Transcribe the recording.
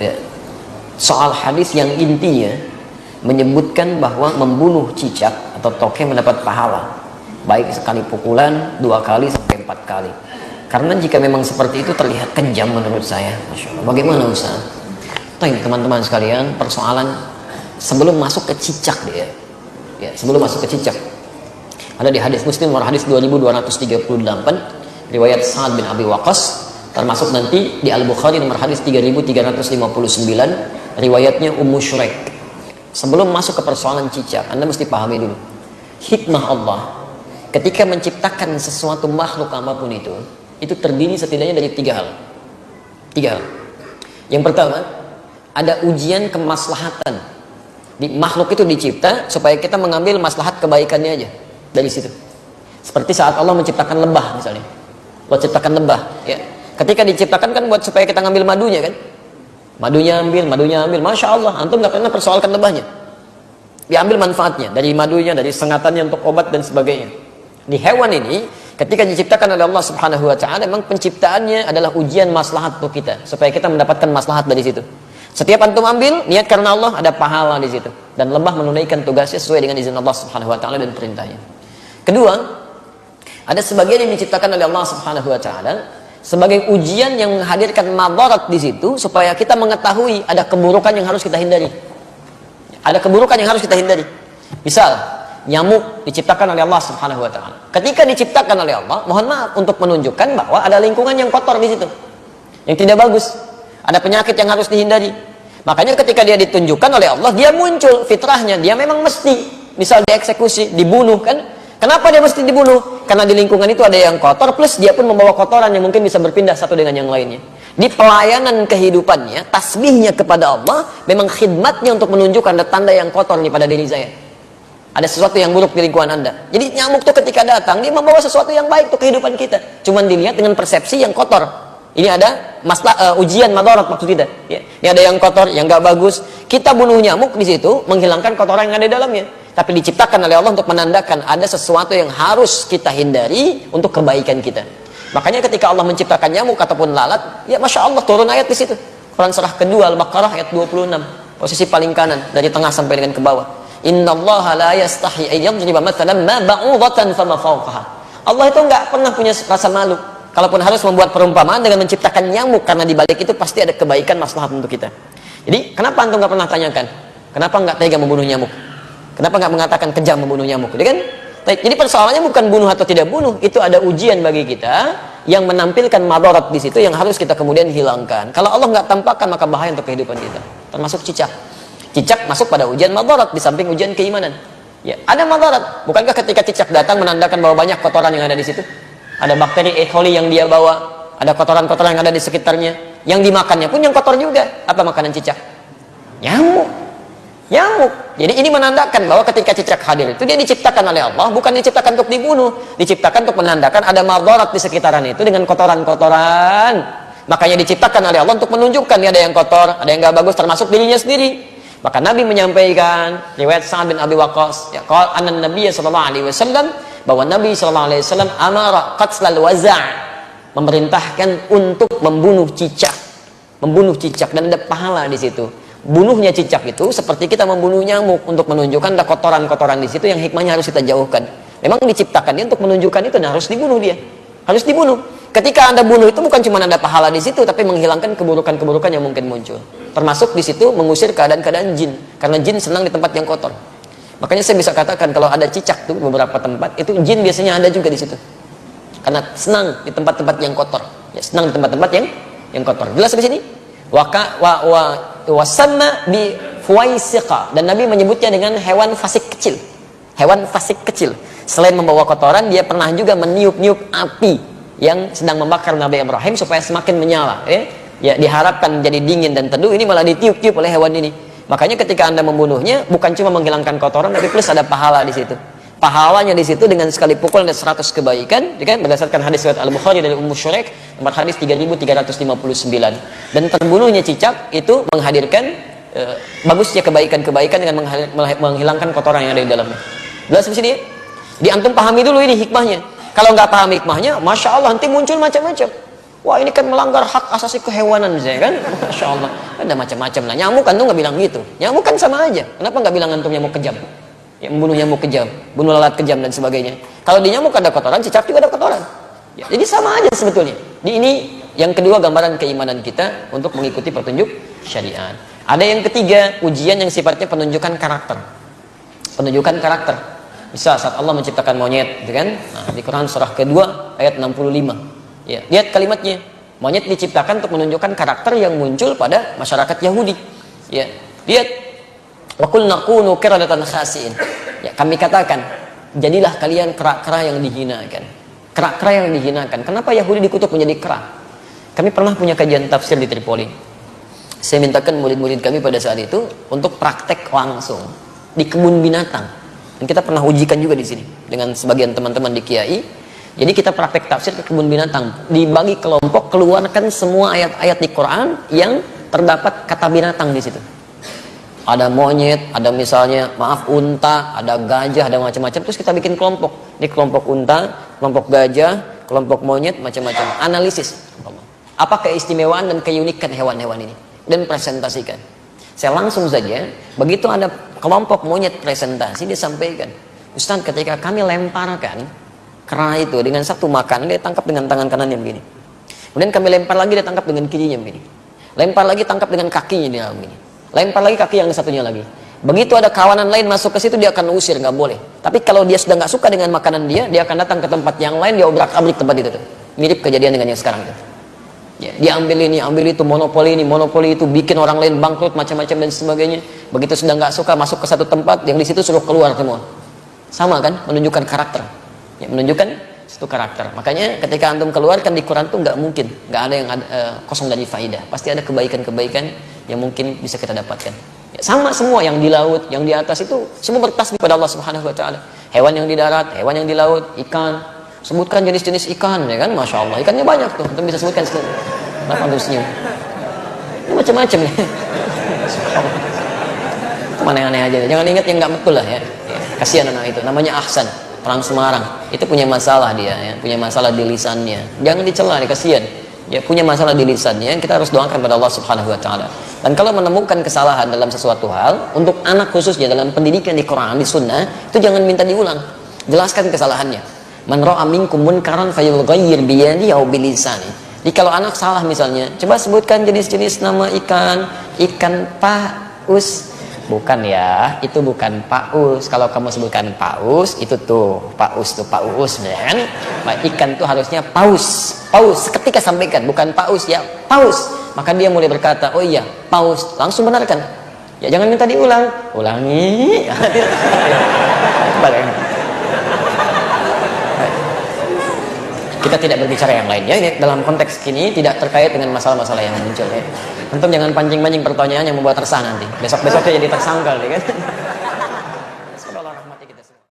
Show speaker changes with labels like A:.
A: Ya. Soal hadis yang intinya menyebutkan bahwa membunuh cicak atau tokek mendapat pahala, baik sekali pukulan, 2 kali sampai 4 kali. Karena jika memang seperti itu terlihat kejam menurut saya. Masya Allah. Bagaimana Ustaz? Teman-teman sekalian, persoalan sebelum masuk ke cicak dia. Ya, sebelum masuk ke cicak. Ada di hadis Muslim nomor hadis 2238 riwayat Sa'ad bin Abi Waqqas, termasuk nanti di Al-Bukhari nomor hadis 3359 riwayatnya Ummu Syuraik. Sebelum masuk ke persoalan cicak, Anda mesti pahami dulu hikmah Allah ketika menciptakan sesuatu makhluk apapun itu terdiri setidaknya dari 3 hal. 3 hal. Yang pertama, ada ujian kemaslahatan. Di makhluk itu dicipta supaya kita mengambil maslahat kebaikannya aja dari situ. Seperti saat Allah menciptakan lebah misalnya. Allah ciptakan lebah, ya. Ketika diciptakan kan buat supaya kita ngambil madunya kan. Madunya ambil. Masya Allah, antum nggak pernah persoalkan lebahnya. Diambil manfaatnya dari madunya, dari sengatannya untuk obat dan sebagainya. Di hewan ini, ketika diciptakan oleh Allah Subhanahu Wa Taala, memang penciptaannya adalah ujian maslahat untuk kita, supaya kita mendapatkan maslahat dari situ. Setiap antum ambil niat karena Allah, ada pahala di situ, dan lebah menunaikan tugasnya sesuai dengan izin Allah Subhanahu Wa Taala dan perintahnya. Kedua, ada sebagian yang diciptakan oleh Allah Subhanahu Wa Taala sebagai ujian yang menghadirkan madarat di situ, supaya kita mengetahui ada keburukan yang harus kita hindari. Ada keburukan yang harus kita hindari. Misal, nyamuk diciptakan oleh Allah Subhanahu Wa Taala. Ketika diciptakan oleh Allah, mohon maaf, untuk menunjukkan bahwa ada lingkungan yang kotor di situ, yang tidak bagus. Ada penyakit yang harus dihindari. Makanya ketika dia ditunjukkan oleh Allah, dia muncul fitrahnya, dia memang mesti, misal dieksekusi, dibunuh kan. Kenapa dia mesti dibunuh? Karena di lingkungan itu ada yang kotor, plus dia pun membawa kotoran yang mungkin bisa berpindah satu dengan yang lainnya. Di pelayanan kehidupannya, tasbihnya kepada Allah, memang khidmatnya untuk menunjukkan ada tanda yang kotor nih pada diri saya. Ada sesuatu yang buruk di lingkungan Anda. Jadi nyamuk tuh ketika datang, dia membawa sesuatu yang baik untuk kehidupan kita. Cuman dilihat dengan persepsi yang kotor. Ini ada ujian madarat maksud kita. Ya. Ini ada yang kotor, yang gak bagus. Kita bunuh nyamuk di situ, menghilangkan kotoran yang ada di dalamnya. Tapi diciptakan oleh Allah untuk menandakan ada sesuatu yang harus kita hindari untuk kebaikan kita. Makanya ketika Allah menciptakan nyamuk ataupun lalat, ya Masya Allah turun ayat di situ. Quran surah kedua Al-Baqarah ayat 26, posisi paling kanan dari tengah sampai dengan ke bawah. Innallaha la yastahi an yadriba mathalan ma ba'udatan fama fawqaha. Allah itu enggak pernah punya rasa malu kalaupun harus membuat perumpamaan dengan menciptakan nyamuk, karena di balik itu pasti ada kebaikan maslahat untuk kita. Jadi kenapa antum nggak pernah tanyakan? Kenapa nggak tega membunuh nyamuk? Kenapa nggak mengatakan kejam membunuh nyamuk? Jadi kan? Jadi persoalannya bukan bunuh atau tidak bunuh, itu ada ujian bagi kita yang menampilkan madarat di situ yang harus kita kemudian hilangkan. Kalau Allah nggak tampakkan, maka bahaya untuk kehidupan kita. Termasuk cicak. Cicak masuk pada ujian madarat di samping ujian keimanan. Ya, ada madarat. Bukankah ketika cicak datang menandakan bahwa banyak kotoran yang ada di situ? Ada bakteri E. coli yang dia bawa, ada kotoran-kotoran yang ada di sekitarnya. Yang dimakannya pun yang kotor juga. Apa makanan cicak? Nyamuk. Jadi ini menandakan bahwa ketika cicak hadir itu dia diciptakan oleh Allah, bukan diciptakan untuk dibunuh, diciptakan untuk menandakan ada madarat di sekitaran itu dengan kotoran-kotoran. Makanya diciptakan oleh Allah untuk menunjukkan ada yang kotor, ada yang gak bagus, termasuk dirinya sendiri. Maka Nabi menyampaikan riwayat Sa'ad bin Abi Waqqas, ya, qala anna Nabiy sallallahu alaihi wasallam, bahwa Nabi sallallahu alaihi wasallam amara qatlal waza', memerintahkan untuk membunuh cicak. Membunuh cicak, dan ada pahala di situ. Bunuhnya cicak itu seperti kita membunuh nyamuk, untuk menunjukkan ada kotoran-kotoran di situ yang hikmahnya harus kita jauhkan. Memang diciptakan dia untuk menunjukkan itu, dan harus dibunuh dia. Harus dibunuh. Ketika Anda bunuh itu bukan cuma ada pahala di situ, tapi menghilangkan keburukan-keburukan yang mungkin muncul. Termasuk di situ mengusir keadaan-keadaan jin, karena jin senang di tempat yang kotor. Makanya saya bisa katakan kalau ada cicak tuh beberapa tempat, itu jin biasanya ada juga di situ. Karena senang di tempat-tempat yang kotor. Ya, senang di tempat-tempat yang kotor. Jelas di sini? Wasanna bi fuwaisiqa, dan Nabi menyebutnya dengan hewan fasik kecil. Hewan fasik kecil. Selain membawa kotoran, dia pernah juga meniup-niup api yang sedang membakar Nabi Ibrahim supaya semakin menyala. Ya, diharapkan menjadi dingin dan teduh, ini malah ditiup-tiup oleh hewan ini. Makanya ketika Anda membunuhnya, bukan cuma menghilangkan kotoran, tapi plus ada pahala di situ. Pahalanya di situ dengan sekali pukul ada 100 kebaikan, kan? Berdasarkan hadis riwayat Al-Bukhari dari Ummu Syuraik nomor hadis 3359. Dan terbunuhnya cicak itu menghadirkan bagusnya kebaikan-kebaikan dengan menghilangkan kotoran yang ada di dalamnya. Jelas di sini ya? Di antum pahami dulu ini hikmahnya. Kalau nggak paham hikmahnya, Masya Allah nanti muncul macam-macam. Wah ini kan melanggar hak asasi kehewanan saya kan. Masya Allah, ada macam-macam lah. Nyamuk kan tuh nggak bilang gitu. Nyamuk kan sama aja. Kenapa nggak bilang antum nyamuk kejam? Yang membunuh nyamuk kejam, bunuh lalat kejam dan sebagainya. Kalau di nyamuk ada kotoran, cicak juga ada kotoran. Ya, jadi sama aja sebetulnya. Di ini yang kedua gambaran keimanan kita untuk mengikuti petunjuk syariat. Ada yang ketiga, ujian yang sifatnya penunjukan karakter. Penunjukan karakter. Bisa saat Allah menciptakan monyet, gitu kan? Nah, di Quran surah kedua ayat 65. Ya, lihat kalimatnya. Monyet diciptakan untuk menunjukkan karakter yang muncul pada masyarakat Yahudi. Ya, lihat. Wa qulna kunu qiradatan khasiin. Ya, kami katakan, jadilah kalian kera-kera yang dihinakan. Kera-kera yang dihinakan. Kenapa Yahudi dikutuk menjadi kera? Kami pernah punya kajian tafsir di Tripoli. Saya mintakan murid-murid kami pada saat itu untuk praktek langsung di kebun binatang. Dan kita pernah ujikan juga di sini dengan sebagian teman-teman di Kiai. Jadi kita praktek tafsir ke kebun binatang. Dibagi kelompok, keluarkan semua ayat-ayat di Quran yang terdapat kata binatang di situ. Ada monyet, ada misalnya maaf unta, ada gajah, ada macam-macam. Terus kita bikin kelompok. Ini kelompok unta, kelompok gajah, kelompok monyet, macam-macam. Analisis. Apa keistimewaan dan keunikan hewan-hewan ini? Dan presentasikan. Saya langsung saja, begitu ada kelompok monyet presentasi, dia sampaikan, Ustaz, ketika kami lemparkan kera itu dengan satu makan, dia tangkap dengan tangan kanannya begini. Kemudian kami lempar lagi, dia tangkap dengan kirinya begini. Lempar lagi, tangkap dengan kakinya dia begini. Lempar lagi kaki yang satunya lagi. Begitu ada kawanan lain masuk ke situ, dia akan usir, nggak boleh. Tapi kalau dia sudah nggak suka dengan makanan dia akan datang ke tempat yang lain, dia obrak-abrik tempat itu tuh. Mirip kejadian dengan yang sekarang tuh. Ya, dia ambil ini, ambil itu, monopoli ini, monopoli itu, bikin orang lain bangkrut, macam-macam dan sebagainya. Begitu sudah nggak suka masuk ke satu tempat, yang di situ suruh keluar semua. Sama kan, menunjukkan karakter. Ya, menunjukkan satu karakter. Makanya ketika antum keluarkan di Quran tuh nggak mungkin, nggak ada yang kosong dari faidah. Pasti ada kebaikan-kebaikan yang mungkin bisa kita dapatkan. Ya, sama semua yang di laut, yang di atas itu semua bertasbih pada Allah Subhanahu Wa Taala. Hewan yang di darat, hewan yang di laut, ikan. Sebutkan jenis-jenis ikan, ya kan? Masya Allah, ikannya banyak tuh. Antum bisa sebutkan sekali. Kenapa antum senyum? Ini macam-macam ya. Mana yang aneh aja. Jangan ingat yang nggak betul lah ya. Kasihan anak itu. Namanya Ahsan, orang Semarang. Itu punya masalah dia, ya. Punya masalah di lisannya. Jangan dicela, kasihan. Ya, punya masalah di lisannya. Kita harus doakan pada Allah Subhanahu Wa Taala. Dan kalau menemukan kesalahan dalam sesuatu hal, untuk anak khususnya dalam pendidikan di Quran, di Sunnah, itu jangan minta diulang. Jelaskan kesalahannya. Man ra'a minkum munkaran falyughayyir bi yadihi aw bi lisani. Jadi kalau anak salah misalnya, coba sebutkan jenis-jenis nama ikan. Ikan paus. Bukan ya, itu bukan paus. Kalau kamu sebutkan paus, itu tuh paus tuh paus, kan? Nah, ikan tuh harusnya paus. Paus. Seketika sampaikan, bukan paus ya, paus. Maka dia mulai berkata, oh iya, paus. Langsung benarkan. Ya jangan minta diulang. Ulangi. Bagaimana? Kita tidak berbicara yang lain ya, ini dalam konteks ini tidak terkait dengan masalah-masalah yang muncul ya. Antum jangan pancing-pancing pertanyaan yang membuat resah nanti. Besok-besoknya jadi tersangkal ya kan.